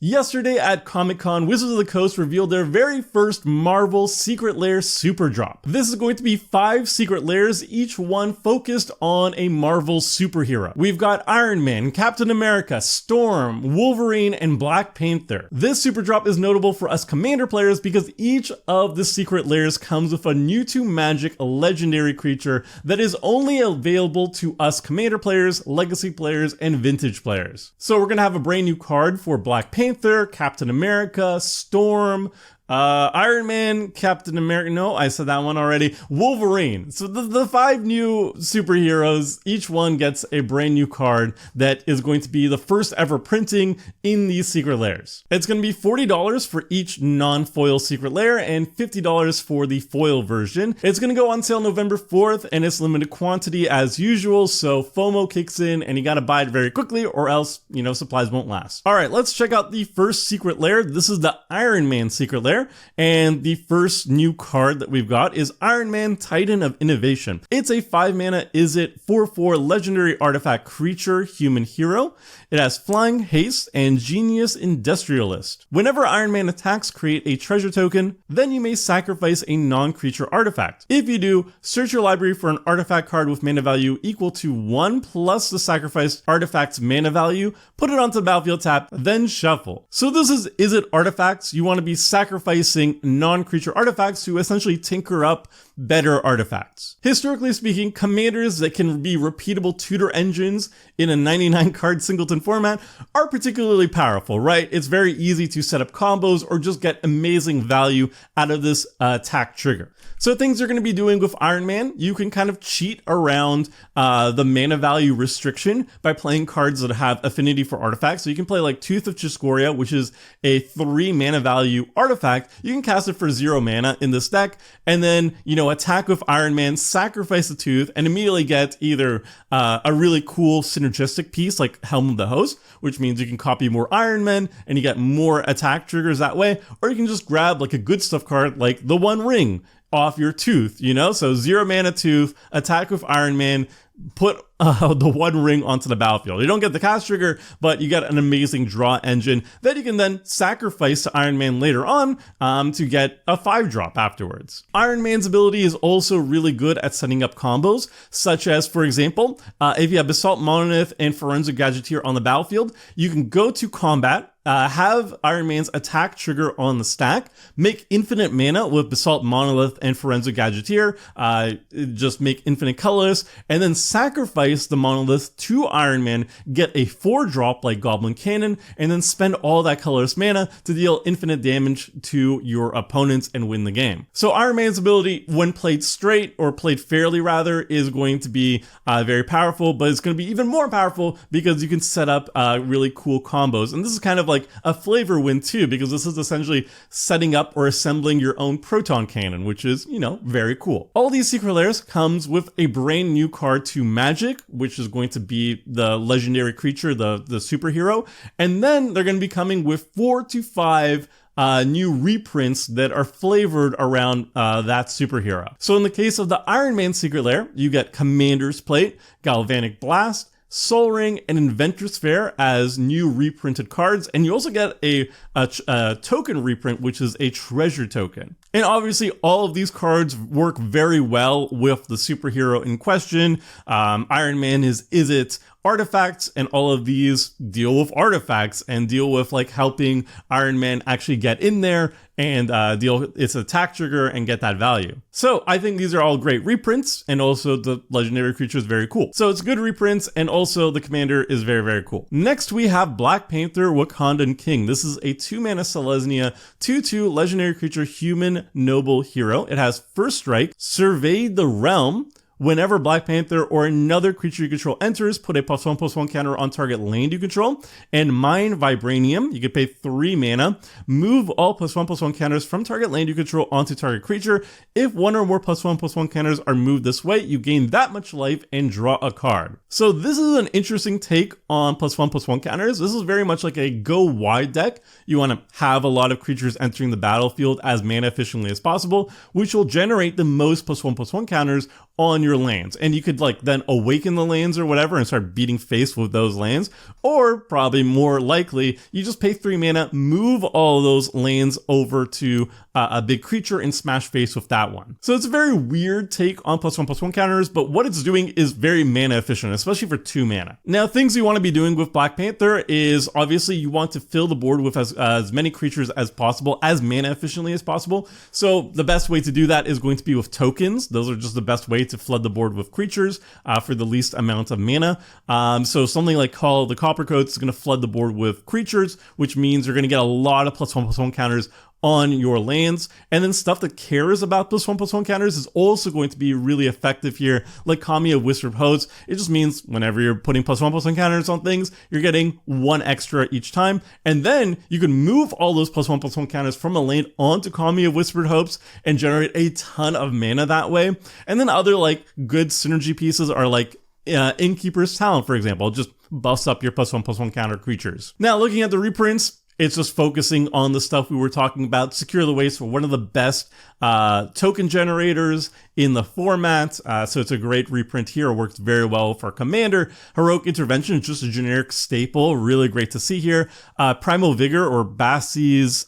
Yesterday at Comic-Con, Wizards of the Coast revealed their very first Marvel Secret Lair Super Drop. This is going to be 5 secret lairs, each one focused on a Marvel superhero. We've got Iron Man, Captain America, Storm, Wolverine, and Black Panther. This Super Drop is notable for us Commander players because each of the secret lairs comes with a new to Magic legendary creature that is only available to us Commander players, Legacy players, and Vintage players. So we're going to have a brand new card for Black Panther, Captain America, Storm, Iron Man, Captain America, no, I said that one already, Wolverine. So the 5 new superheroes, each one gets a brand new card that is going to be the first ever printing in these secret lairs. It's going to be $40 for each non-foil secret lair and $50 for the foil version. It's going to go on sale November 4th and it's limited quantity as usual, so FOMO kicks in and you got to buy it very quickly or else, supplies won't last. All right, let's check out the first secret lair. This is the Iron Man secret lair. And the first new card that we've got is Iron Man, Titan of Innovation. It's a 5 mana Izzet 4/4 legendary artifact creature human hero. It has flying, haste, and genius industrialist. Whenever Iron Man attacks, create a treasure token, then you may sacrifice a non-creature artifact. If you do, search your library for an artifact card with mana value equal to 1 plus the sacrificed artifact's mana value, put it onto the battlefield tap, then shuffle. So this is Izzet artifacts. You want to be sacrificing non-creature artifacts to essentially tinker up better artifacts. Historically speaking, commanders that can be repeatable tutor engines in a 99 card singleton format are particularly powerful, right? It's very easy to set up combos or just get amazing value out of this attack trigger. So things you're going to be doing with Iron Man, you can kind of cheat around the mana value restriction by playing cards that have affinity for artifacts. So you can play like Tooth of Chiscoria, which is a 3 mana value artifact. You can cast it for 0 mana in this deck, and then, attack with Iron Man, sacrifice the Tooth, and immediately get either a really cool synergistic piece like Helm of the Host, which means you can copy more Iron Men and you get more attack triggers that way, or you can just grab like a good stuff card like the One Ring off your Tooth, so 0 mana Tooth, attack with Iron Man, put the One Ring onto the battlefield. You don't get the cast trigger, but you get an amazing draw engine that you can then sacrifice to Iron Man later on to get a 5-drop afterwards. Iron Man's ability is also really good at setting up combos, such as, for example, if you have Basalt Monolith and Forensic Gadgeteer on the battlefield, you can go to combat, have Iron Man's attack trigger on the stack, make infinite mana with Basalt Monolith and Forensic Gadgeteer, just make infinite colors, and then sacrifice the Monolith to Iron Man, get a 4-drop like Goblin Cannon, and then spend all that colorless mana to deal infinite damage to your opponents and win the game. So Iron Man's ability, when played straight, or played fairly rather, is going to be very powerful, but it's going to be even more powerful because you can set up really cool combos. And this is kind of like a flavor win too, because this is essentially setting up or assembling your own proton cannon, which is, very cool. All these secret lairs comes with a brand new card to Magic, which is going to be the legendary creature, the superhero. And then they're going to be coming with 4 to 5 new reprints that are flavored around that superhero. So in the case of the Iron Man secret lair, you get Commander's Plate, Galvanic Blast, Soul Ring, and Inventor's Fair as new reprinted cards, and you also get a token reprint, which is a treasure token. And obviously all of these cards work very well with the superhero in question. Iron Man is Izzet artifacts, and all of these deal with artifacts and deal with like helping Iron Man actually get in there and deal its attack trigger and get that value. So I think these are all great reprints, and also the legendary creature is very cool. So it's good reprints, and also the commander is very, very cool. Next we have Black Panther Wakandan King. This is a 2 mana Selesnya 2/2 legendary creature human noble hero. It has first strike, survey the realm. Whenever Black Panther or another creature you control enters, put a +1/+1 counter on target land you control, and mine Vibranium. You can pay 3 mana, move all +1/+1 counters from target land you control onto target creature. If one or more +1/+1 counters are moved this way, you gain that much life and draw a card. So this is an interesting take on +1/+1 counters. This is very much like a go wide deck. You want to have a lot of creatures entering the battlefield as mana efficiently as possible, which will generate the most +1/+1 counters on your your lands, and you could like then awaken the lands or whatever and start beating face with those lands, or probably more likely, you just pay 3 mana, move all those lands over to a big creature and smash face with that one. So it's a very weird take on +1/+1 counters, but what it's doing is very mana efficient, especially for 2 mana. Now, things you want to be doing with Black Panther is obviously you want to fill the board with as many creatures as possible, as mana efficiently as possible. So the best way to do that is going to be with tokens. Those are just the best way to flood the board with creatures for the least amount of mana. So something like Call of the Coppercoats is going to flood the board with creatures, which means you're going to get a lot of +1/+1 counters on your lands. And then stuff that cares about +1/+1 counters is also going to be really effective here, like Kami of Whispered Hosts. It just means whenever you're putting +1/+1 counters on things, you're getting 1 extra each time. And then you can move all those +1/+1 counters from a lane onto Kami of Whispered Hopes and generate a ton of mana that way. And then other like good synergy pieces are like Innkeeper's Talent, for example, just buffs up your +1/+1 counter creatures. Now, looking at the reprints, it's just focusing on the stuff we were talking about. Secure the Waste for one of the best token generators in the format. So it's a great reprint here. It works very well for Commander. Heroic Intervention is just a generic staple. Really great to see here. Primal Vigor or Bass's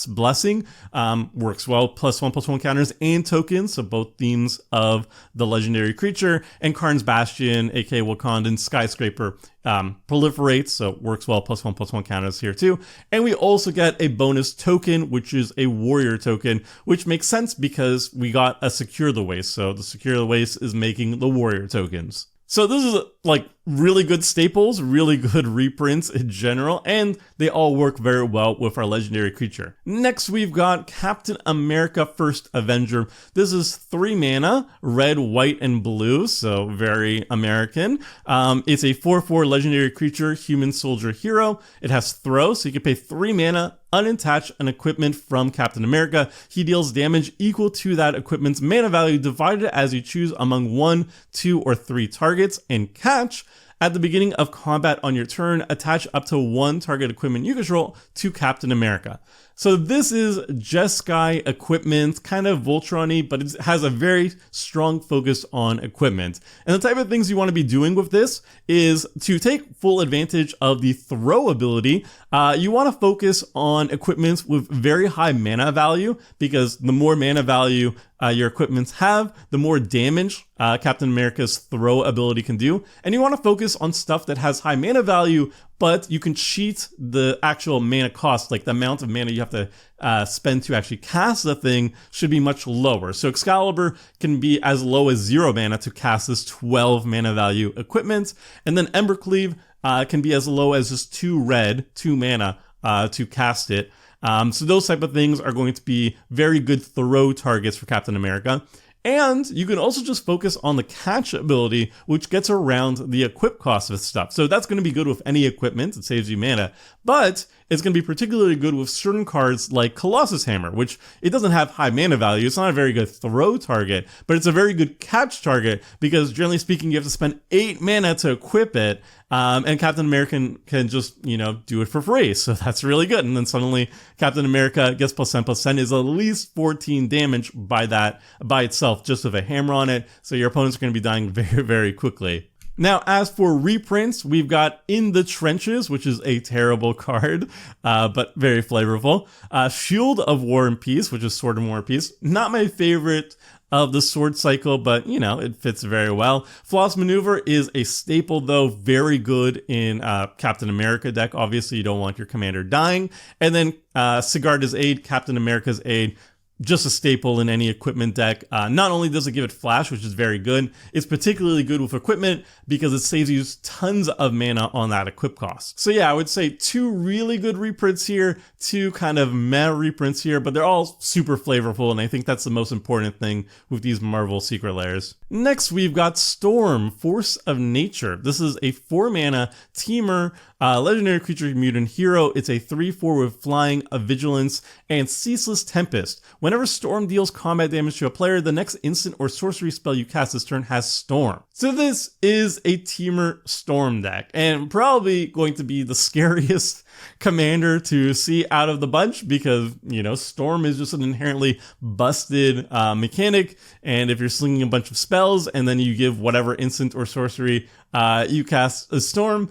Blessing works well. +1/+1 counters and tokens. So both themes of the legendary creature. And Karn's Bastion, aka Wakandan Skyscraper, proliferates. So it works well. +1/+1 counters here too. And we also get a bonus token, which is a warrior token, which makes sense because we got a Secure the Waste. So the Secure the Waste is making the warrior tokens. So this is like really good staples, really good reprints in general, and they all work very well with our legendary creature. Next, we've got Captain America First Avenger. This is 3 mana, red, white, and blue, so very American. It's a 4/4 legendary creature, human soldier hero. It has throw, so you can pay 3 mana, unattach an equipment from Captain America. He deals damage equal to that equipment's mana value divided as you choose among 1, 2, or 3 targets, and catch. At the beginning of combat on your turn, attach up to 1 target equipment you control to Captain America. So this is Jeskai equipment, kind of Voltron-y, but it has a very strong focus on equipment. And the type of things you want to be doing with this is to take full advantage of the throw ability. You want to focus on equipment with very high mana value, because the more mana value your equipments have, the more damage Captain America's throw ability can do. And you want to focus on stuff that has high mana value, but you can cheat the actual mana cost, like the amount of mana you have to spend to actually cast the thing should be much lower. So Excalibur can be as low as 0 mana to cast this 12 mana value equipment, and then Embercleave can be as low as just 2 red, 2 mana to cast it. So those type of things are going to be very good throw targets for Captain America. And you can also just focus on the catch ability, which gets around the equip cost of stuff. So that's going to be good with any equipment. It saves you mana. But it's going to be particularly good with certain cards like Colossus Hammer, which it doesn't have high mana value. It's not a very good throw target, but it's a very good catch target because generally speaking, you have to spend 8 mana to equip it. And Captain America can just, do it for free. So that's really good. And then suddenly Captain America gets +10% is at least 14 damage by itself, just with a hammer on it. So your opponents are going to be dying very, very quickly. Now, as for reprints, we've got In the Trenches, which is a terrible card, but very flavorful. Shield of War and Peace, which is Sword and War and Peace. Not my favorite of the sword cycle, but it fits very well. Floss Maneuver is a staple though, very good in Captain America deck. Obviously you don't want your commander dying. And then Sigarda's Aid, Captain America's Aid, just a staple in any equipment deck. Not only does it give it flash, which is very good, it's particularly good with equipment because it saves you tons of mana on that equip cost. So yeah, I would say 2 really good reprints here, 2 kind of meh reprints here, but they're all super flavorful, and I think that's the most important thing with these Marvel Secret Lairs. Next, we've got Storm, Force of Nature. This is a 4 mana Teamer, legendary creature mutant hero. It's a 3/4 with flying, a vigilance, and ceaseless tempest. Whenever Storm deals combat damage to a player, the next instant or sorcery spell you cast this turn has Storm. So this is a Teamer Storm deck, and probably going to be the scariest commander to see out of the bunch because, you know, Storm is just an inherently busted mechanic, and if you're slinging a bunch of spells and then you give whatever instant or sorcery you cast a Storm,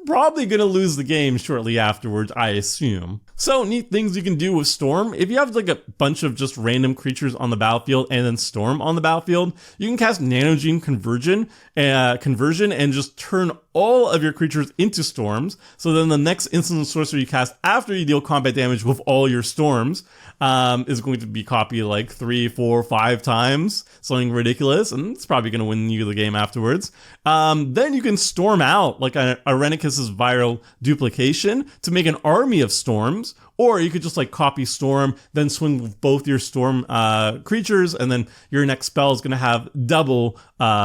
probably gonna lose the game shortly afterwards, I assume. So neat things you can do with Storm. If you have like a bunch of just random creatures on the battlefield and then Storm on the battlefield, you can cast Nanogene Conversion and just turn all of your creatures into Storms. So then the next instant sorcery you cast after you deal combat damage with all your Storms is going to be copied like 3, 4, 5 times, something ridiculous, and it's probably going to win you the game afterwards. Then you can Storm out like a Arenicus's Viral Duplication to make an army of Storms, or you could just like copy Storm, then swing with both your Storm creatures, and then your next spell is going to have double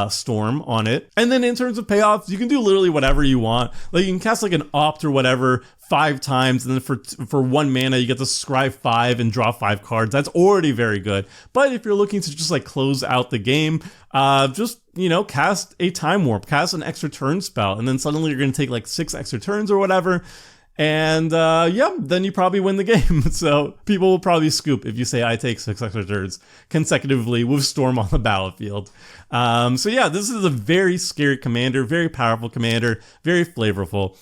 Storm on it. And then in terms of payoffs, you can do literally whatever you want. Like you can cast like an Opt or whatever 5 times, and then for 1 mana you get to scry 5 and draw 5 cards. That's already very good. But if you're looking to just like close out the game, just, you know, cast a Time Warp, cast an extra turn spell, and then suddenly you're going to take like 6 extra turns or whatever. And yeah, then you probably win the game. So people will probably scoop if you say I take 6 extra turns consecutively with Storm on the battlefield. So yeah, this is a very scary commander, very powerful commander, very flavorful.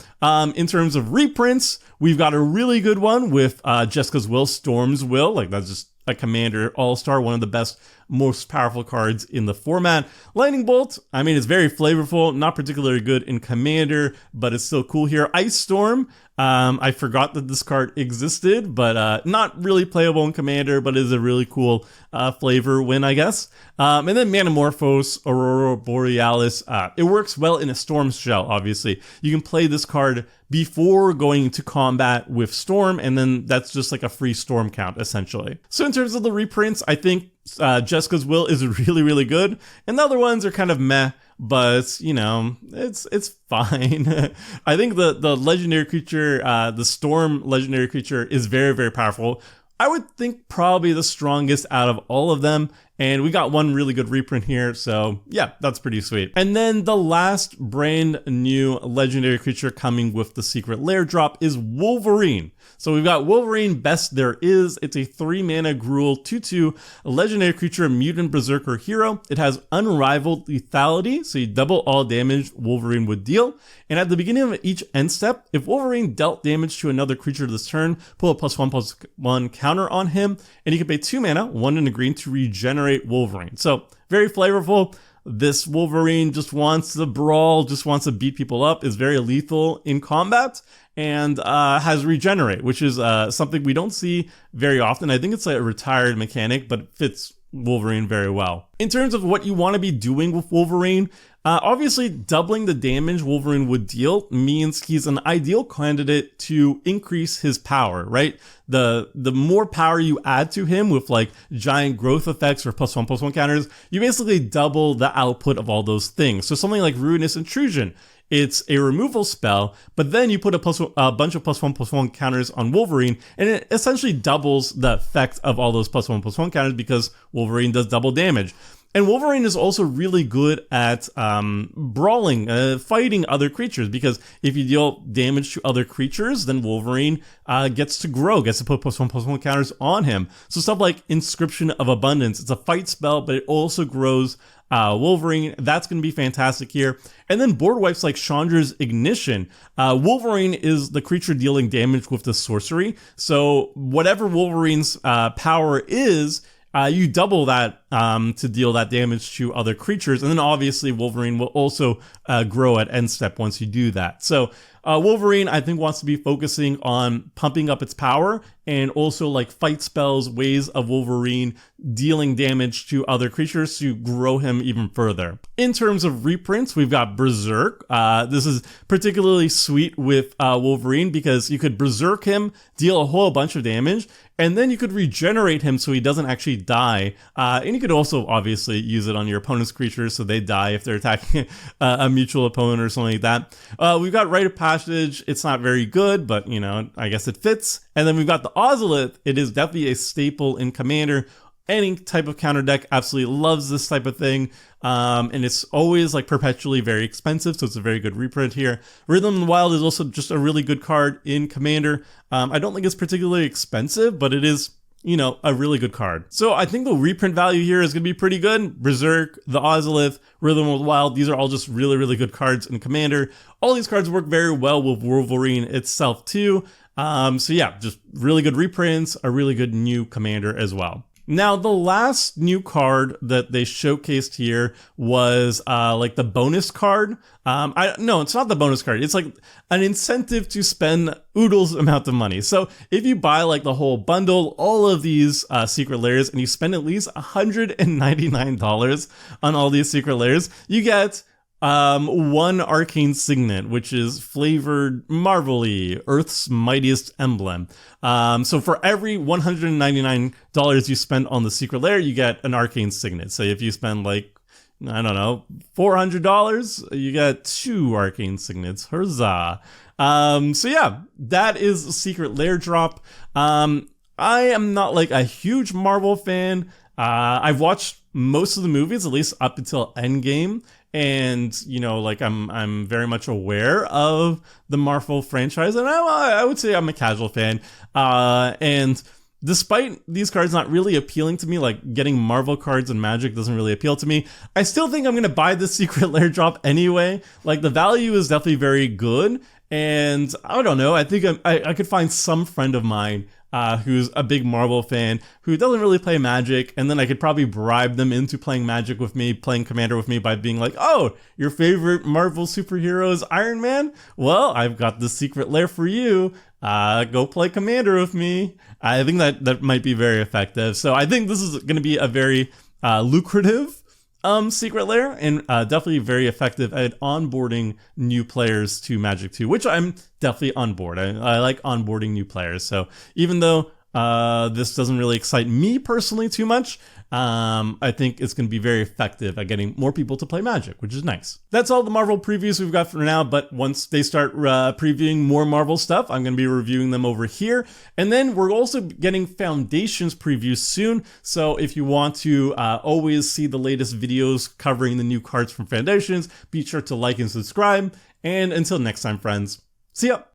In terms of reprints, we've got a really good one with Jessica's Will, Storm's Will. Like that's just a commander all-star, one of the best, most powerful cards in the format. Lightning Bolt, I mean, it's very flavorful, not particularly good in commander, but it's still cool here. Ice Storm, I forgot that this card existed, but not really playable in commander, but is a really cool flavor win, I guess. And then Manamorphose, Aurora Borealis, it works well in a Storm shell, obviously. You can play this card before going to combat with Storm, and then that's just like a free Storm count, essentially. So in terms of the reprints, I think Jessica's Will is really, really good, and the other ones are kind of meh, but, you know, it's fine. I think the legendary creature, the Storm legendary creature is very, very powerful. I would think probably the strongest out of all of them. And we got one really good reprint here, so yeah, that's pretty sweet. And then the last brand new legendary creature coming with the Secret Lair drop is Wolverine. So we've got Wolverine, Best There Is. It's a 3-mana Gruul 2/2 legendary creature, mutant berserker hero. It has unrivaled lethality, so you double all damage Wolverine would deal. And at the beginning of each end step, if Wolverine dealt damage to another creature this turn, put a +1/+1 counter on him, and you can pay 2 mana, 1 and a green, to regenerate Wolverine. So very flavorful. This Wolverine just wants to brawl, just wants to beat people up, is very lethal in combat, and has regenerate, which is something we don't see very often. I think it's like a retired mechanic, but it fits Wolverine very well. In terms of what you want to be doing with Wolverine, obviously doubling the damage Wolverine would deal means he's an ideal candidate to increase his power, right? The more power you add to him with like giant growth effects or +1/+1 counters, you basically double the output of all those things. So something like Ruinous Intrusion, it's a removal spell, but then you put a bunch of +1/+1 counters on Wolverine, and it essentially doubles the effect of all those +1/+1 counters because Wolverine does double damage. And Wolverine is also really good at brawling, fighting other creatures, because if you deal damage to other creatures, then Wolverine gets to grow, gets to put +1/+1 counters on him. So stuff like Inscription of Abundance, it's a fight spell, but it also grows Wolverine. That's going to be fantastic here. And then board wipes like Chandra's Ignition. Wolverine is the creature dealing damage with the sorcery. So whatever Wolverine's power is, you double that to deal that damage to other creatures. And then obviously Wolverine will also grow at end step once you do that. So Wolverine, I think, wants to be focusing on pumping up its power and also like fight spells, ways of Wolverine dealing damage to other creatures to grow him even further. In terms of reprints, we've got Berserk. This is particularly sweet with Wolverine because you could Berserk him, deal a whole bunch of damage, and then you could regenerate him so he doesn't actually die. And you could also obviously use it on your opponent's creatures so they die if they're attacking a mutual opponent or something like that. We've got Rite of Passage. It's not very good, but you know, I guess it fits. And then we've got the Ozolith. It is definitely a staple in Commander. Any type of counter deck absolutely loves this type of thing. And it's always like perpetually very expensive, so it's a very good reprint here. Rhythm of the Wild is also just a really good card in Commander. I don't think it's particularly expensive, but it is, you know, a really good card. So I think the reprint value here is going to be pretty good. Berserk, the Ozolith, Rhythm of the Wild, these are all just really, really good cards in Commander. All these cards work very well with Wolverine itself too. So yeah, just really good reprints, a really good new Commander as well. Now, the last new card that they showcased here was like the bonus card. No, it's not the bonus card. It's like an incentive to spend oodles amount of money. So if you buy like the whole bundle, all of these secret lairs, and you spend at least $199 on all these secret lairs, you get one arcane signet, which is flavored Marvel-y, Earth's mightiest emblem. So for every $199 you spend on the secret lair, you get an arcane signet. So if you spend like, I don't know, $400, you get 2 arcane signets. Huzzah. So yeah, that is a secret lair drop. I am not like a huge Marvel fan. I've watched most of the movies, at least up until Endgame. And, you know, like I'm very much aware of the Marvel franchise, and I would say I'm a casual fan. And despite these cards not really appealing to me, like getting Marvel cards and Magic doesn't really appeal to me, I still think I'm going to buy this secret lair drop anyway. Like the value is definitely very good. And I don't know, I think I could find some friend of mine who's a big Marvel fan, who doesn't really play Magic, and then I could probably bribe them into playing Magic with me, playing Commander with me by being like, oh, your favorite Marvel superhero is Iron Man? Well, I've got the secret lair for you. Go play Commander with me. I think that might be very effective. So I think this is going to be a very lucrative secret lair, and definitely very effective at onboarding new players to Magic 2, which I'm definitely on board. I like onboarding new players. So even though this doesn't really excite me personally too much, I think it's going to be very effective at getting more people to play Magic, which is nice. That's all the Marvel previews we've got for now, but once they start previewing more Marvel stuff, I'm going to be reviewing them over here. And then we're also getting Foundations previews soon, so if you want to always see the latest videos covering the new cards from Foundations, be sure to like and subscribe. And until next time, friends, see ya!